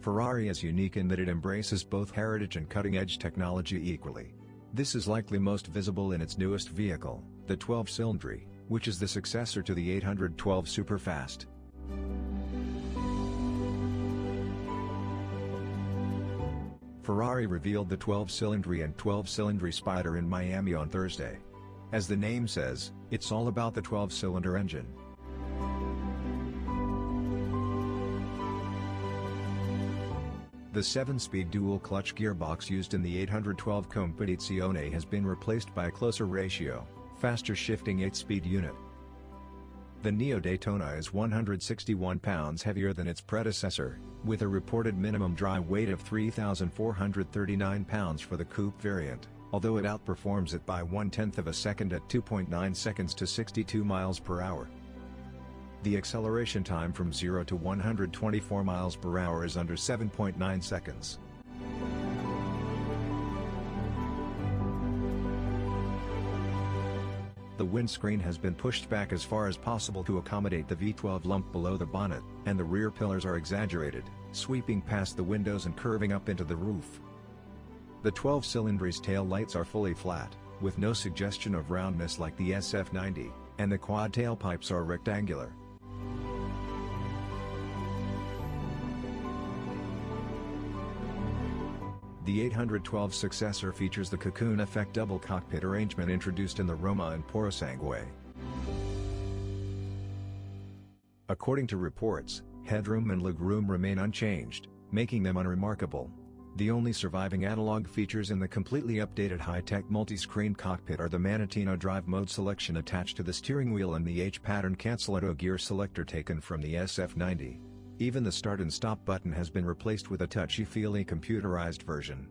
Ferrari is unique in that it embraces both heritage and cutting-edge technology equally. This is likely most visible in its newest vehicle, the 12cilindri, which is the successor to the 812 Superfast. Ferrari revealed the 12cilindri and 12cilindri Spider in Miami on Thursday. As the name says, it's all about the 12-cylinder engine. The 7-speed dual-clutch gearbox used in the 812 Competizione has been replaced by a closer ratio, faster shifting 8-speed unit. The Neo Daytona is 161 pounds heavier than its predecessor, with a reported minimum dry weight of 3,439 pounds for the coupe variant, although it outperforms it by 1/10 of a second at 2.9 seconds to 62 miles per hour. The acceleration time from 0 to 124 miles per hour is under 7.9 seconds. The windscreen has been pushed back as far as possible to accommodate the V12 lump below the bonnet, and the rear pillars are exaggerated, sweeping past the windows and curving up into the roof. The 12cilindri's tail lights are fully flat, with no suggestion of roundness like the SF90, and the quad tailpipes are rectangular. The 812 successor features the cocoon effect double cockpit arrangement introduced in the Roma and Purosangue. According to reports, headroom and legroom remain unchanged, making them unremarkable. The only surviving analog features in the completely updated high-tech multi-screen cockpit are the Manettino drive mode selection attached to the steering wheel and the H-pattern Cancellato gear selector taken from the SF90. Even the start and stop button has been replaced with a touchy-feely computerized version.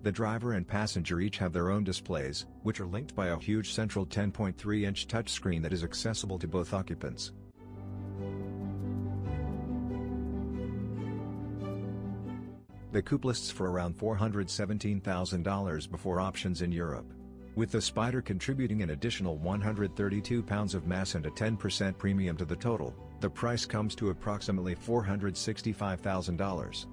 The driver and passenger each have their own displays, which are linked by a huge central 10.3-inch touchscreen that is accessible to both occupants. The coupe lists for around $417,000 before options in Europe. With the Spider contributing an additional 132 pounds of mass and a 10% premium to the total, the price comes to approximately $465,000.